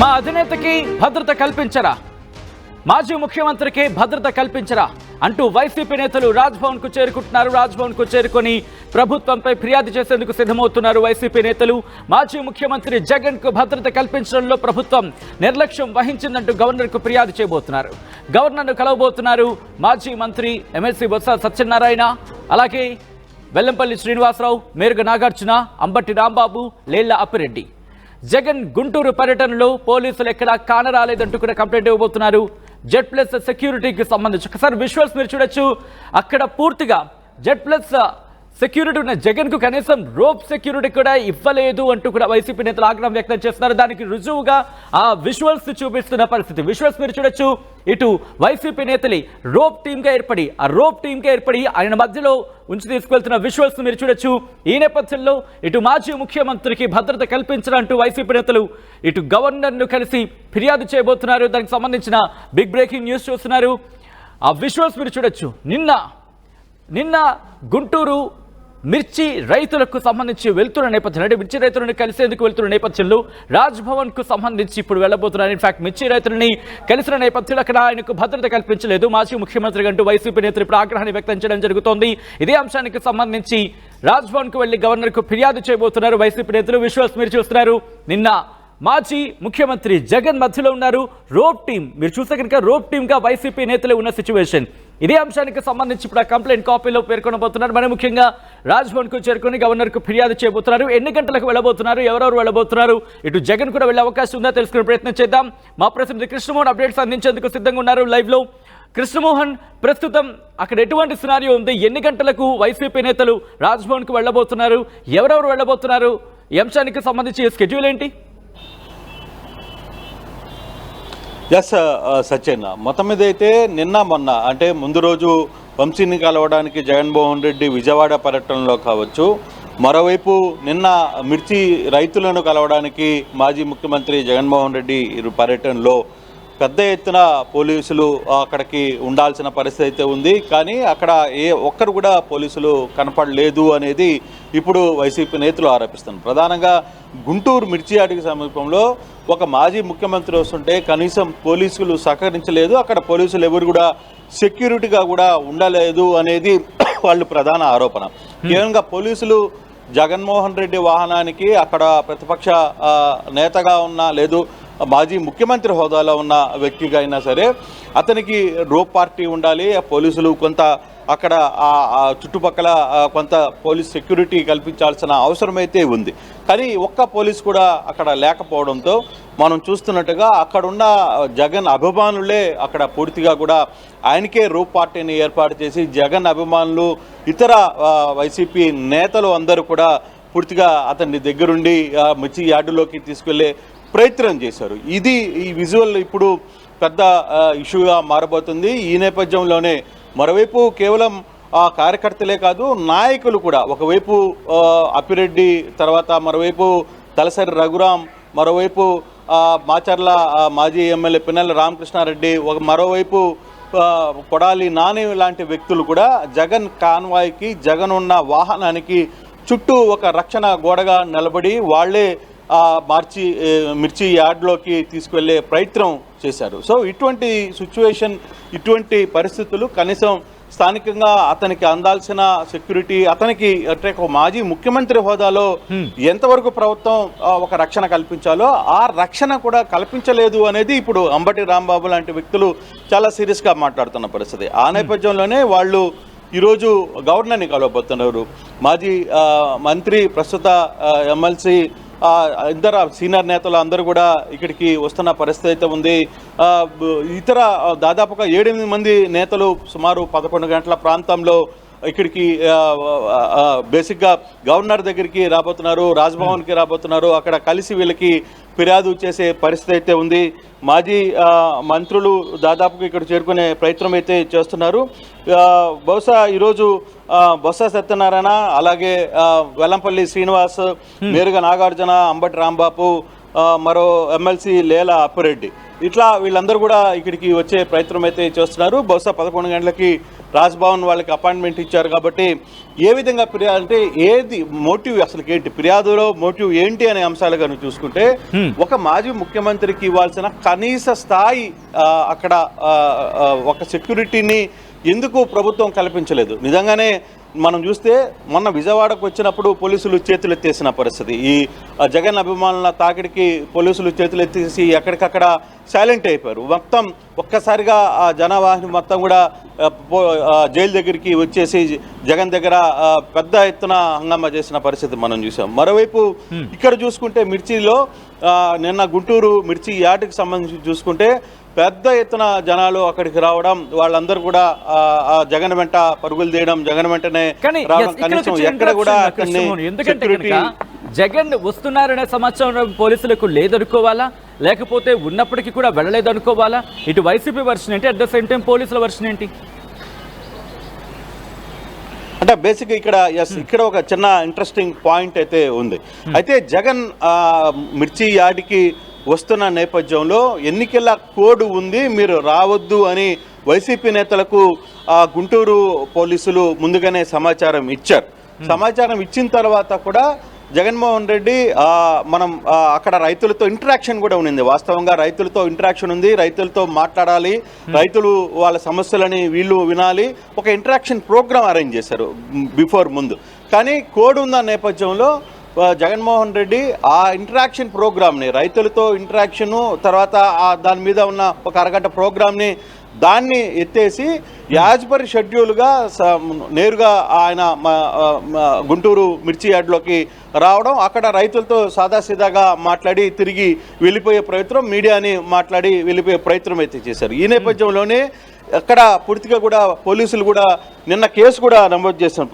మా అధినేతకి భద్రత కల్పించరా, మాజీ ముఖ్యమంత్రికి భద్రత కల్పించరా అంటూ వైసీపీ నేతలు రాజ్భవన్ కు చేరుకుంటున్నారు. రాజ్భవన్ కు చేరుకొని ప్రభుత్వంపై ఫిర్యాదు చేసేందుకు సిద్ధమవుతున్నారు వైసీపీ నేతలు. మాజీ ముఖ్యమంత్రి జగన్ కు భద్రత కల్పించడంలో ప్రభుత్వం నిర్లక్ష్యం వహించిందంటూ గవర్నర్ కు ఫిర్యాదు చేయబోతున్నారు. గవర్నర్ ను కలవబోతున్నారు మాజీ మంత్రి ఎమ్మెల్సీ బొత్స సత్యనారాయణ, అలాగే వెల్లంపల్లి శ్రీనివాసరావు, మేరుగ నాగార్జున, అంబటి రాంబాబు, లేళ్ల అప్పిరెడ్డి. జగన్ గుంటూరు పర్యటనలో పోలీసులు ఎక్కడా కానరాలేదంటూ కూడా కంప్లైంట్ ఇవ్వబోతున్నారు. జెడ్+ సెక్యూరిటీకి సంబంధించి ఒకసారి విజువల్స్ మీరు చూడొచ్చు. అక్కడ పూర్తిగా జెడ్+ సెక్యూరిటీ ఉన్న జగన్ కు కనీసం రోప్ సెక్యూరిటీ కూడా ఇవ్వలేదు అంటూ కూడా వైసీపీ నేతలు ఆగ్రహం వ్యక్తం చేస్తున్నారు. దానికి రుజువుగా ఆ విజువల్స్ చూపిస్తున్న పరిస్థితి. విజువల్స్ మీరు చూడొచ్చు. ఇటు వైసీపీ నేతలు రోప్ టీమ్ గా ఏర్పడి ఆయన మధ్యలో ఉంచి తీసుకెళ్తున్న విజువల్స్ మీరు చూడొచ్చు. ఈ నేపథ్యంలో ఇటు మాజీ ముఖ్యమంత్రికి భద్రత కల్పించాలంటూ వైసీపీ నేతలు ఇటు గవర్నర్ ను కలిసి ఫిర్యాదు చేయబోతున్నారు. దానికి సంబంధించిన బిగ్ బ్రేకింగ్ న్యూస్ చూస్తున్నారు. ఆ విజువల్స్ మీరు చూడొచ్చు. నిన్న గుంటూరు మిర్చి రైతులకు సంబంధించి వెళ్తున్న నేపథ్యంలో, అంటే మిర్చి రైతులను కలిసేందుకు వెళ్తున్న నేపథ్యంలో రాజ్భవన్ కు సంబంధించి ఇప్పుడు వెళ్ళబోతున్నారు. ఇన్ఫాక్ట్ మిర్చి రైతులని కలిసిన నేపథ్యంలో అక్కడ ఆయనకు భద్రత కల్పించలేదు మాజీ ముఖ్యమంత్రి అంటూ వైసీపీ నేతలు ఇప్పుడు ఆగ్రహాన్ని వ్యక్తం చేయడం జరుగుతోంది. ఇదే అంశానికి సంబంధించి రాజ్భవన్ కు వెళ్లి గవర్నర్ కు ఫిర్యాదు చేయబోతున్నారు వైసీపీ నేతలు. విజువల్స్ మీరు చూస్తున్నారు. నిన్న మాజీ ముఖ్యమంత్రి జగన్ మధ్యలో ఉన్నారు. రోప్ టీం మీరు చూస్తే కనుక రోప్ టీమ్ గా వైసీపీ నేతలు ఉన్న సిచ్యువేషన్. ఇదే అంశానికి సంబంధించి ఇప్పుడు ఆ కంప్లైంట్ కాపీలో పేర్కొనబోతున్నారు. మరి ముఖ్యంగా రాజ్భవన్ కు చేరుకొని గవర్నర్ కు ఫిర్యాదు చేయబోతున్నారు. ఎన్ని గంటలకు వెళ్ళబోతున్నారు, ఎవరెవరు వెళ్ళబోతున్నారు, ఇటు జగన్ కూడా వెళ్ళే అవకాశం ఉందా తెలుసుకునే ప్రయత్నం చేద్దాం. మా ప్రతినిధి కృష్ణమోహన్ అప్డేట్స్ అందించేందుకు సిద్ధంగా ఉన్నారు లైవ్ లో. కృష్ణమోహన్, ప్రస్తుతం అక్కడ ఎటువంటి సినారియో ఉంది, ఎన్ని గంటలకు వైసీపీ నేతలు రాజ్భవన్ కు వెళ్ళబోతున్నారు, ఎవరెవరు వెళ్ళబోతున్నారు, ఈ అంశానికి సంబంధించి స్కెడ్యూల్ ఏంటి? ఎస్ సత్యన్, మొత్తం మీద అయితే నిన్న మొన్న అంటే ముందు రోజు వంశీని కలవడానికి జగన్మోహన్ రెడ్డి విజయవాడ పర్యటనలో కావచ్చు, మరోవైపు నిన్న మిర్చి రైతులను కలవడానికి మాజీ ముఖ్యమంత్రి జగన్మోహన్ రెడ్డి పర్యటనలో పెద్ద ఎత్తున పోలీసులు అక్కడికి ఉండాల్సిన పరిస్థితి అయితే ఉంది. కానీ అక్కడ ఒక్కరు కూడా పోలీసులు కనపడలేదు అనేది ఇప్పుడు వైసీపీ నేతలు ఆరోపిస్తున్నారు. ప్రధానంగా గుంటూరు మిర్చి యార్డుకి సమీపంలో ఒక మాజీ ముఖ్యమంత్రి వస్తుంటే కనీసం పోలీసులు సహకరించలేదు, అక్కడ పోలీసులు ఎవరు కూడా సెక్యూరిటీగా కూడా ఉండలేదు అనేది వాళ్ళు ప్రధాన ఆరోపణ. కేవలంగా పోలీసులు జగన్మోహన్ రెడ్డి వాహనానికి అక్కడ ప్రతిపక్ష నేతగా ఉన్న లేదు మాజీ ముఖ్యమంత్రి హోదాలో ఉన్న వ్యక్తిగా అయినా సరే అతనికి రోప్ పార్టీ ఉండాలి, పోలీసులు కొంత అక్కడ చుట్టుపక్కల కొంత పోలీస్ సెక్యూరిటీ కల్పించాల్సిన అవసరమైతే ఉంది. కానీ ఒక్క పోలీసు కూడా అక్కడ లేకపోవడంతో మనం చూస్తున్నట్టుగా అక్కడున్న జగన్ అభిమానులే అక్కడ పూర్తిగా కూడా ఆయనకే రోప్ పార్టీని ఏర్పాటు చేసి జగన్ అభిమానులు ఇతర వైసీపీ నేతలు అందరూ కూడా పూర్తిగా అతన్ని దగ్గరుండి మిర్చి యార్డులోకి తీసుకెళ్లే ప్రయత్నం చేశారు. ఈ విజువల్ ఇప్పుడు పెద్ద ఇష్యూగా మారబోతుంది. ఈ నేపథ్యంలోనే మరోవైపు కేవలం కార్యకర్తలే కాదు నాయకులు కూడా, ఒకవైపు అప్పిరెడ్డి, తర్వాత మరోవైపు తలసరి రఘురాం, మరోవైపు మాచర్ల మాజీ ఎమ్మెల్యే పిన్నెల రామకృష్ణారెడ్డి, మరోవైపు కొడాలి నాని లాంటి వ్యక్తులు కూడా జగన్ కాన్వాయ్కి, జగన్ ఉన్న వాహనానికి చుట్టూ ఒక రక్షణ గోడగా నిలబడి వాళ్లే మిర్చి యార్డ్లోకి తీసుకువెళ్ళే ప్రయత్నం చేశారు. సో ఇటువంటి సిచ్యువేషన్, ఇటువంటి పరిస్థితులు కనీసం స్థానికంగా అతనికి అందాల్సిన సెక్యూరిటీ, అతనికి అంటే ఒక మాజీ ముఖ్యమంత్రి హోదాలో ఎంతవరకు ప్రభుత్వం ఒక రక్షణ కల్పించాలో ఆ రక్షణ కూడా కల్పించలేదు అనేది ఇప్పుడు అంబటి రాంబాబు లాంటి వ్యక్తులు చాలా సీరియస్గా మాట్లాడుతున్న పరిస్థితి. ఆ నేపథ్యంలోనే వాళ్ళు ఈరోజు గవర్నర్ని కలవబోతున్నారు. మాజీ మంత్రి, ప్రస్తుత ఎమ్మెల్సీ, ఇతర సీనియర్ నేతలు అందరూ కూడా ఇక్కడికి వస్తున్న పరిస్థితి అయితే ఉంది. ఇతర దాదాపుగా 7-8 మంది నేతలు సుమారు 11 గంటల ప్రాంతంలో ఇక్కడికి బేసిక్గా గవర్నర్ దగ్గరికి రాబోతున్నారు, రాజ్భవన్కి రాబోతున్నారు. అక్కడ కలిసి వీళ్ళకి ఫిర్యాదు చేసే పరిస్థితి అయితే ఉంది. మాజీ మంత్రులు దాదాపుగా ఇక్కడ చేరుకునే ప్రయత్నం అయితే చేస్తున్నారు. బహుశా ఈరోజు బొత్స సత్యనారాయణ, అలాగే వెల్లంపల్లి శ్రీనివాస్, మేరుగ నాగార్జున, అంబటి రాంబాబు, మరో ఎమ్మెల్సీ లేళ్ల అప్పిరెడ్డి, ఇట్లా వీళ్ళందరూ కూడా ఇక్కడికి వచ్చే ప్రయత్నం అయితే చేస్తున్నారు. బహుశా 11 గంటలకి రాజ్భవన్ వాళ్ళకి అపాయింట్మెంట్ ఇచ్చారు కాబట్టి ఏ విధంగా ఫిర్యాదు అంటే ఏది మోటివ్ అసలు ఏంటి, ఫిర్యాదులో మోటివ్ ఏంటి అనే అంశాలు కనుక చూసుకుంటే ఒక మాజీ ముఖ్యమంత్రికి ఇవ్వాల్సిన కనీస స్థాయి అక్కడ ఒక సెక్యూరిటీని ఎందుకు ప్రభుత్వం కల్పించలేదు. నిజంగానే మనం చూస్తే మొన్న విజయవాడకు వచ్చినప్పుడు పోలీసులు చేతులెత్తేసిన పరిస్థితి, ఈ జగన్ అభిమానుల తాకిడికి పోలీసులు చేతులెత్తేసి ఎక్కడికక్కడ సైలెంట్ అయిపోయారు. మొత్తం ఒక్కసారిగా ఆ జనవాహిని మొత్తం కూడా జైలు దగ్గరికి వచ్చేసి జగన్ దగ్గర పెద్ద ఎత్తున హంగామా చేసిన పరిస్థితి మనం చూసాం. మరోవైపు ఇక్కడ చూసుకుంటే మిర్చిలో నిన్న గుంటూరు మిర్చి యార్డుకి సంబంధించి చూసుకుంటే పెద్ద ఎత్తున జనాలు అక్కడికి రావడం, వాళ్ళందరూ కూడా జగన్ వెంట పరుగులు తీయడం, జగన్ వెంటనే రావడం, కనీసం ఎక్కడ కూడా జగన్ వస్తున్నారనే సమాచారం పోలీసులకు లేదనుకోవాలా, లేకపోతే ఉన్నప్పటికీ కూడా వెళ్ళలేదనుకోవాలా? ఇటు వైసీపీ వర్షన్ ఏంటి, అట్ ద సేమ్ టైం పోలీసుల వర్షన్ ఏంటి? అంటే బేసిక్ ఇక్కడ ఒక చిన్న ఇంట్రెస్టింగ్ పాయింట్ అయితే ఉంది. అయితే జగన్ మిర్చి యార్డుకి వస్తున్న నేపథ్యంలో ఎన్నికల కోడ్ ఉంది, మీరు రావద్దు అని వైసీపీ నేతలకు గుంటూరు పోలీసులు ముందుగానే సమాచారం ఇచ్చారు. సమాచారం ఇచ్చిన తర్వాత కూడా జగన్మోహన్ రెడ్డి మనం అక్కడ రైతులతో ఇంటరాక్షన్ కూడా ఉంది. వాస్తవంగా రైతులతో ఇంటరాక్షన్ ఉంది, రైతులతో మాట్లాడాలి, రైతులు వాళ్ళ సమస్యలని వీళ్ళు వినాలి, ఒక ఇంటరాక్షన్ ప్రోగ్రామ్ అరేంజ్ చేశారు ముందు. కానీ కోడ్ ఉన్న నేపథ్యంలో జగన్మోహన్ రెడ్డి ఆ ఇంటరాక్షన్ ప్రోగ్రామ్ని, రైతులతో ఇంటరాక్షను తర్వాత దాని మీద ఉన్న ఒక అరగంట ప్రోగ్రామ్ని దాన్ని ఎత్తేసి యాజ్ పర్ షెడ్యూల్గా నేరుగా ఆయన గుంటూరు మిర్చి యార్డ్లోకి రావడం, అక్కడ రైతులతో సాదాసీదాగా మాట్లాడి తిరిగి వెళ్ళిపోయే ప్రయత్నం, మీడియాని మాట్లాడి వెళ్ళిపోయే ప్రయత్నం అయితే చేశారు. ఈ నేపథ్యంలోనే అక్కడ పూర్తిగా కూడా పోలీసులు కూడా నిన్న కేసు కూడా నమోదు చేసిన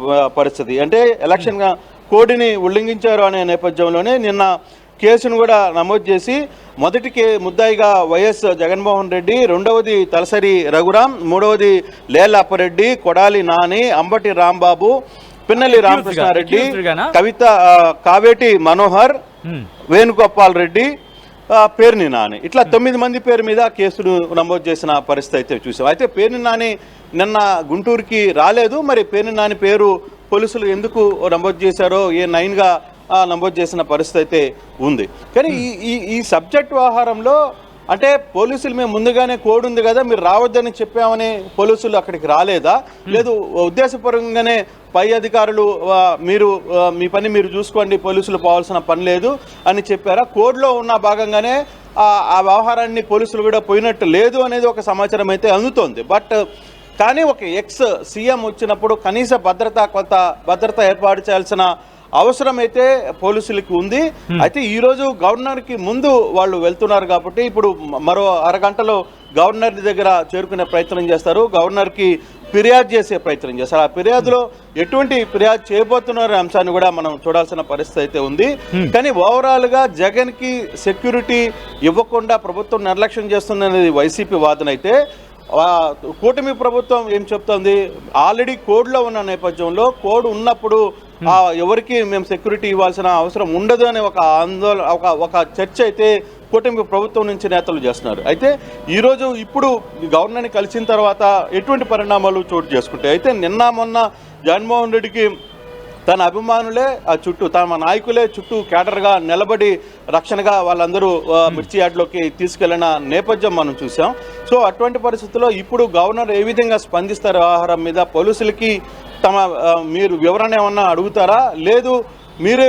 పరిస్థితి. అంటే ఎలక్షన్ కోడ్ని ఉల్లంఘించారు అనే నేపథ్యంలోనే నిన్న కేసును కూడా నమోదు చేసి మొదటికి ముద్దాయిగా వైఎస్ జగన్మోహన్ రెడ్డి, రెండవది తలసరి రఘురాం, మూడవది లేళ్ల అప్పారెడ్డి, కొడాలి నాని, అంబటి రాంబాబు, పిన్నెల్లి రామకృష్ణారెడ్డి, కవిత కావేటి మనోహర్, వేణుగోపాల్ రెడ్డి, పేర్ని నాని, ఇట్లా 9 మంది పేరు మీద కేసును నమోదు చేసిన పరిస్థితి అయితే చూసాం. అయితే పేర్ని నాని నిన్న గుంటూరుకి రాలేదు. మరి పేర్ని నాని పేరు పోలీసులు ఎందుకు నమోదు చేశారో A9గా నమోదు చేసిన పరిస్థితి అయితే ఉంది. కానీ ఈ సబ్జెక్ట్ వ్యవహారంలో అంటే పోలీసులు మేము ముందుగానే కోడ్ ఉంది కదా మీరు రావద్దని చెప్పామని పోలీసులు అక్కడికి రాలేదా, లేదు ఉద్దేశపూర్వకంగానే పై అధికారులు మీరు మీ పని మీరు చూసుకోండి, పోలీసులు పోవాల్సిన పని లేదు అని చెప్పారా? కోడ్లో ఉన్న భాగంగానే ఆ వ్యవహారాన్ని పోలీసులు కూడా పోయినట్టు లేదు అనేది ఒక సమాచారం అయితే అందుతోంది. బట్ కానీ ఒక ఎక్స్ సీఎం వచ్చినప్పుడు కనీస కొంత భద్రత ఏర్పాటు చేయాల్సిన అవసరం అయితే పోలీసులకి ఉంది. అయితే ఈరోజు గవర్నర్కి ముందు వాళ్ళు వెళ్తున్నారు కాబట్టి ఇప్పుడు మరో అరగంటలో గవర్నర్ దగ్గర చేరుకునే ప్రయత్నం చేస్తారు, గవర్నర్కి ఫిర్యాదు చేసే ప్రయత్నం చేస్తారు. ఆ ఫిర్యాదులో ఎటువంటి ఫిర్యాదు చేయబోతున్నారు అంశాన్ని కూడా మనం చూడాల్సిన పరిస్థితి అయితే ఉంది. కానీ ఓవరాల్గా జగన్కి సెక్యూరిటీ ఇవ్వకుండా ప్రభుత్వం నిర్లక్ష్యం చేస్తుందనేది వైసీపీ వాదన అయితే, కూటమి ప్రభుత్వం ఏం చెప్తోంది, ఆల్రెడీ కోడ్లో ఉన్న నేపథ్యంలో కోడ్ ఉన్నప్పుడు ఎవరికి మేము సెక్యూరిటీ ఇవ్వాల్సిన అవసరం ఉండదు అనే ఒక ఆందోళన, ఒక చర్చ అయితే కూటమి ప్రభుత్వం నుంచి నేతలు చేస్తున్నారు. అయితే ఈరోజు ఇప్పుడు గవర్నర్ని కలిసిన తర్వాత ఎటువంటి పరిణామాలు చోటు చేసుకుంటాయి? అయితే నిన్న మొన్న జగన్మోహన్ రెడ్డికి తన అభిమానులే చుట్టూ, తమ నాయకులే చుట్టూ కేడర్గా నిలబడి రక్షణగా వాళ్ళందరూ మిర్చి యార్డ్లోకి తీసుకెళ్లిన నేపథ్యం మనం చూసాం. సో అటువంటి పరిస్థితుల్లో ఇప్పుడు గవర్నర్ ఏ విధంగా స్పందిస్తారు వ్యవహారం మీద? పోలీసులకి మీరు వివరణ ఏమన్నా అడుగుతారా, లేదు మీరు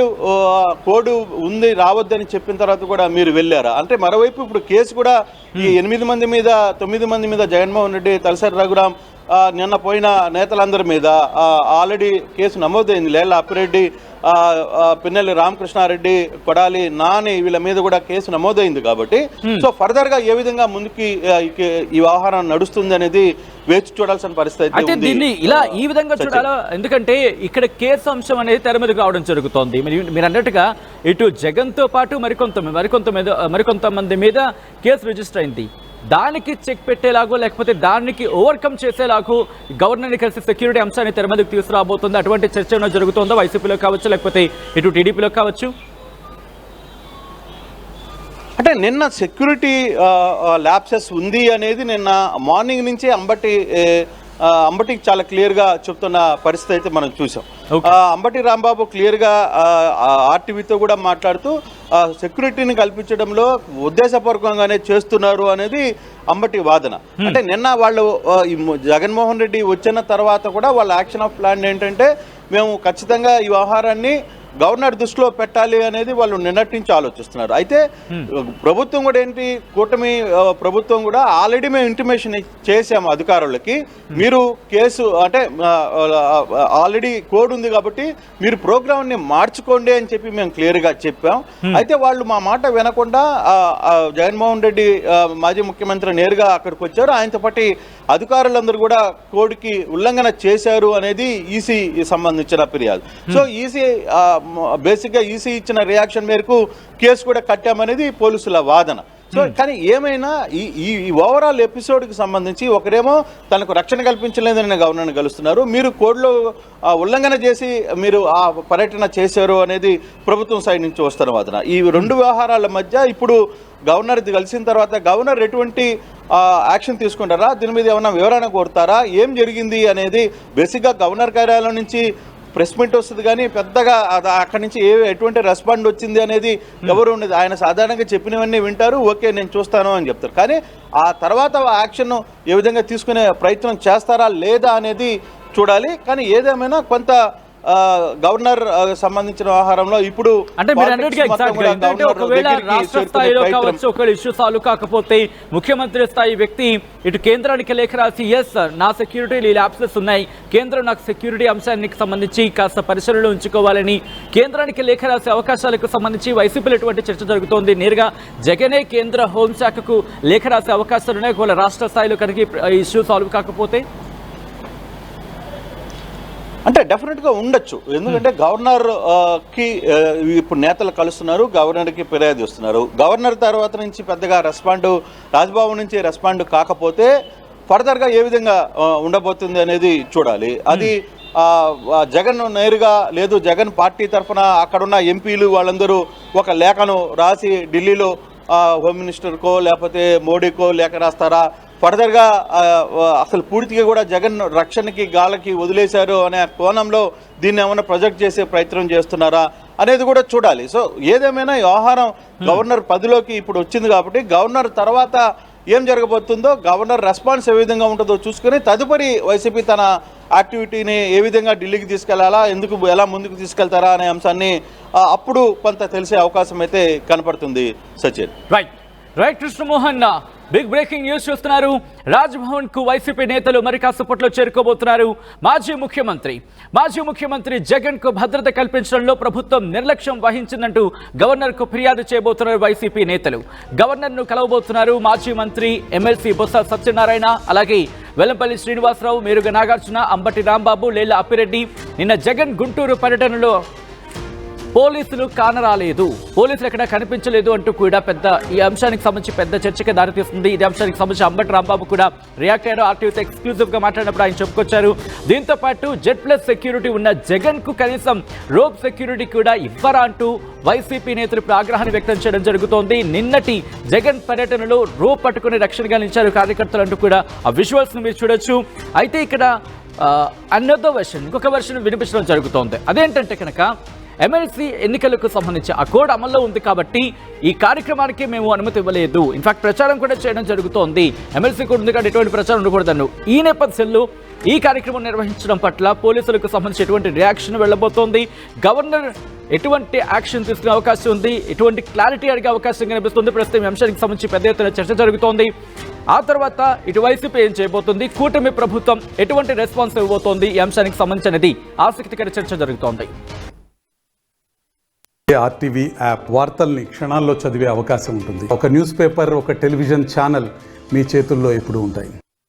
కోడ్ ఉంది రావద్దని చెప్పిన తర్వాత కూడా మీరు వెళ్ళారా? అంటే మరోవైపు ఇప్పుడు కేసు కూడా ఈ 8 మంది మీద 9 మంది మీద జగన్మోహన్ రెడ్డి, తలసరి రఘురాం, నిన్న పోయిన నేతలందరి మీద ఆల్రెడీ కేసు నమోదైంది. లేళ్ల అప్పారెడ్డి, పిన్నెల్లి రామకృష్ణారెడ్డి, కొడాలి నాని, వీళ్ళ మీద కూడా కేసు నమోదైంది. కాబట్టి సో ఫర్దర్ గా ఏ విధంగా ముందుకి ఈ వ్యవహారం నడుస్తుంది అనేది వేచి చూడాల్సిన పరిస్థితి అయితే దీన్ని ఇలా ఈ విధంగా చూడాలా? ఎందుకంటే ఇక్కడ కేసు అంశం అనేది తెర మీదకి రావడం జరుగుతోంది. మీరు అన్నట్టుగా ఇటు జగన్ తో పాటు మరికొంతమంది మీద కేసు రిజిస్టర్ అయింది. దానికి చెక్ పెట్టేలాగో లేకపోతే దానికి ఓవర్కమ్ చేసేలాగో గవర్నర్ని కలిసి సెక్యూరిటీ అంశాన్ని తెర మీదకి తీసుకురాబోతుంది. అటువంటి చర్చ జరుగుతుందో వైసీపీలో కావచ్చు, లేకపోతే ఇటు టీడీపీలో కావచ్చు. అంటే నిన్న సెక్యూరిటీ ల్యాప్సెస్ ఉంది అనేది నిన్న మార్నింగ్ నుంచే అంబటి అంబటికి చాలా క్లియర్గా చెప్తున్న పరిస్థితి అయితే మనం చూసాం. అంబటి రాంబాబు క్లియర్గా ఆర్టీవీతో కూడా మాట్లాడుతూ సెక్యూరిటీని కల్పించడంలో ఉద్దేశపూర్వకంగానే చేస్తున్నారు అనేది అంబటి వాదన. అంటే నిన్న వాళ్ళు జగన్మోహన్ రెడ్డి వచ్చిన తర్వాత కూడా వాళ్ళ యాక్షన్ ఆఫ్ ప్లాన్ ఏంటంటే మేము ఖచ్చితంగా ఈ వ్యవహారాన్ని గవర్నర్ దృష్టిలో పెట్టాలి అనేది వాళ్ళు నిన్నటి నుంచి ఆలోచిస్తున్నారు. అయితే ప్రభుత్వం కూడా ఏంటి, కూటమి ప్రభుత్వం కూడా ఆల్రెడీ మేము ఇంటిమేషన్ చేసాము అధికారులకి, మీరు కేసు అంటే ఆల్రెడీ కోడ్ ఉంది కాబట్టి మీరు ప్రోగ్రామ్ని మార్చుకోండి అని చెప్పి మేము క్లియర్గా చెప్పాం. అయితే వాళ్ళు మా మాట వినకుండా జగన్మోహన్ రెడ్డి మాజీ ముఖ్యమంత్రి నేరుగా అక్కడికి వచ్చారు. ఆయనతో పాటు అధికారులందరూ కూడా కోడ్కి ఉల్లంఘన చేశారు అనేది ఈసీ సంబంధించిన ఫిర్యాదు. సో ఈసీ బేసిక్గా ఈసీ ఇచ్చిన రియాక్షన్ మేరకు కేసు కూడా కట్టామనేది పోలీసుల వాదన. సో కానీ ఏమైనా ఈ ఓవరాల్ ఎపిసోడ్కి సంబంధించి ఒకరేమో తనకు రక్షణ కల్పించలేదని గవర్నర్ని కలుస్తున్నారు, మీరు కోడ్లో ఉల్లంఘన చేసి మీరు ఆ పర్యటన చేశారు అనేది ప్రభుత్వం సైడ్ నుంచి వస్తున్న వాదన. ఈ రెండు వ్యవహారాల మధ్య ఇప్పుడు గవర్నర్ కలిసిన తర్వాత గవర్నర్ ఎటువంటి యాక్షన్ తీసుకుంటారా, దీని మీద ఏమైనా వివరణ కోరుతారా, ఏం జరిగింది అనేది బేసిక్గా గవర్నర్ కార్యాలయం నుంచి ప్రెస్ మీట్ వస్తుంది కానీ పెద్దగా అక్కడి నుంచి ఎటువంటి రెస్పాండ్ వచ్చింది అనేది ఎవరు ఉండదు. ఆయన సాధారణంగా చెప్పినవన్నీ వింటారు, ఓకే నేను చూస్తాను అని చెప్తారు. కానీ ఆ తర్వాత యాక్షన్ ఏ విధంగా తీసుకునే ప్రయత్నం చేస్తారా లేదా అనేది చూడాలి. కానీ ఏదేమైనా కొంత గవర్నర్ సంబంధించిన వ్యవహారంలో ఇప్పుడు అంటే ఒకవేళ రాష్ట్ర స్థాయిలో కావచ్చు ఒక ఇష్యూ సాల్వ్ కాకపోతే ముఖ్యమంత్రి స్థాయి వ్యక్తి ఇటు కేంద్రానికి లేఖ రాసి ఎస్ నా సెక్యూరిటీ ల్యాబ్సెస్ ఉన్నాయి, కేంద్రం నాకు సెక్యూరిటీ అంశానికి సంబంధించి కాస్త పరిశీలనలో ఉంచుకోవాలని కేంద్రానికి లేఖ రాసే అవకాశాలకు సంబంధించి వైసీపీలో ఎటువంటి చర్చ జరుగుతోంది. నేరుగా జగనే కేంద్ర హోంశాఖకు లేఖ రాసే అవకాశాలు ఉన్నాయి ఒకవేళ రాష్ట్ర స్థాయిలో కనుక ఇష్యూ సాల్వ్ కాకపోతే. అంటే డెఫినెట్గా ఉండొచ్చు, ఎందుకంటే గవర్నర్కి ఇప్పుడు నేతలు కలుస్తున్నారు, గవర్నర్కి ఫిర్యాదు ఇస్తున్నారు. గవర్నర్ తర్వాత నుంచి పెద్దగా రెస్పాండ్, రాజ్భవన్ నుంచి రెస్పాండ్ కాకపోతే ఫర్దర్గా ఏ విధంగా ఉండబోతుంది అనేది చూడాలి. అది జగన్ నేరుగా లేదు, జగన్ పార్టీ తరఫున అక్కడున్న ఎంపీలు వాళ్ళందరూ ఒక లేఖను రాసి ఢిల్లీలో హోమ్ మినిస్టర్కో లేకపోతే మోడీకో లేఖ రాస్తారా, ఫర్దర్గా అసలు పూర్తిగా కూడా జగన్ రక్షణకి గాలకి వదిలేశారు అనే కోణంలో దీన్ని ఏమైనా ప్రొజెక్ట్ చేసే ప్రయత్నం చేస్తున్నారా అనేది కూడా చూడాలి. సో ఏదేమైనా వ్యవహారం గవర్నర్ పదిలోకి ఇప్పుడు వచ్చింది కాబట్టి గవర్నర్ తర్వాత ఏం జరగబోతుందో, గవర్నర్ రెస్పాన్స్ ఏ విధంగా ఉంటుందో చూసుకుని తదుపరి వైసీపీ తన యాక్టివిటీని ఏ విధంగా ఢిల్లీకి తీసుకెళ్లాలా, ఎందుకు ఎలా ముందుకు తీసుకెళ్తారా అనే అంశాన్ని అప్పుడు కొంత తెలిసే అవకాశం అయితే కనపడుతుంది. Sachin right Krishnamohan, big breaking news చూస్తున్నారు. రాజ్భవన్ కు వైసీపీ నేతలు మరి కాసేపట్లో చేరుకోబోతున్నారు. మాజీ ముఖ్యమంత్రి జగన్ కు భద్రత కల్పించడంలో ప్రభుత్వం నిర్లక్ష్యం వహించిందంటూ గవర్నర్ కు ఫిర్యాదు చేయబోతున్నారు వైసీపీ నేతలు. గవర్నర్ ను కలవబోతున్నారు మాజీ మంత్రి ఎమ్మెల్సీ బొత్స సత్యనారాయణ, అలాగే వెల్లంపల్లి శ్రీనివాసరావు, మేరుగ నాగార్జున, అంబటి రాంబాబు, లేళ్ల అప్పిరెడ్డి. నిన్న జగన్ గుంటూరు పర్యటనలో పోలీసులు కానరాలేదు, పోలీసులు ఎక్కడ కనిపించలేదు అంటూ కూడా పెద్ద ఈ అంశానికి సంబంధించి పెద్ద చర్చకి దారితీస్తుంది. ఇదే అంశానికి సంబంధించి అంబటి రాంబాబు కూడా రియాక్ట్ అయ్యారు. ఆర్టీవీతో ఎక్స్క్లూజివ్ గా మాట్లాడినప్పుడు ఆయన చెప్పుకొచ్చారు. దీంతో పాటు Z+ సెక్యూరిటీ ఉన్న జగన్ కు కనీసం రోప్ సెక్యూరిటీ కూడా ఇవ్వరా అంటూ వైసీపీ నేతలు ఇప్పుడు ఆగ్రహాన్ని వ్యక్తం చేయడం జరుగుతోంది. నిన్నటి జగన్ పర్యటనలో రోప్ పట్టుకుని రక్షణగా నిలిచారు కార్యకర్తలు అంటూ కూడా ఆ విజువల్స్ ను మీరు చూడొచ్చు. అయితే ఇక్కడ అనదర్ వెర్షన్, ఇంకొక వెర్షన్ వినిపించడం జరుగుతోంది. అదేంటంటే కనుక ఎమ్మెల్సీ ఎన్నికలకు సంబంధించి ఆ కోడ్ అమల్లో ఉంది కాబట్టి ఈ కార్యక్రమానికి మేము అనుమతి ఇవ్వలేదు, ఇన్ఫాక్ట్ ప్రచారం కూడా చేయడం జరుగుతోంది, ఎమ్మెల్సీ కోడ్ ఉంది కాబట్టి ఎటువంటి ప్రచారం ఉండకూడదన్ను. ఈ నేపథ్యంలో ఈ కార్యక్రమం నిర్వహించడం పట్ల పోలీసులకు సంబంధించి ఎటువంటి రియాక్షన్ వెళ్ళబోతోంది, గవర్నర్ ఎటువంటి యాక్షన్ తీసుకునే అవకాశం ఉంది, ఎటువంటి క్లారిటీ అడిగే అవకాశం కనిపిస్తుంది. ప్రస్తుతం ఈ అంశానికి సంబంధించి పెద్ద ఎత్తున చర్చ జరుగుతోంది. ఆ తర్వాత ఇటు వైసీపీ ఏం చేయబోతుంది, కూటమి ప్రభుత్వం ఎటువంటి రెస్పాన్స్ ఇవ్వబోతోంది, ఈ అంశానికి సంబంధించినది ఆసక్తికర చర్చ జరుగుతోంది. ఆర్టీవీ యాప్ వార్తల్ని క్షణాల్లో చదివే అవకాశం ఉంటుంది. ఒక న్యూస్ పేపర్, ఒక టెలివిజన్ ఛానల్ మీ చేతుల్లో ఎప్పుడూ ఉంటాయి.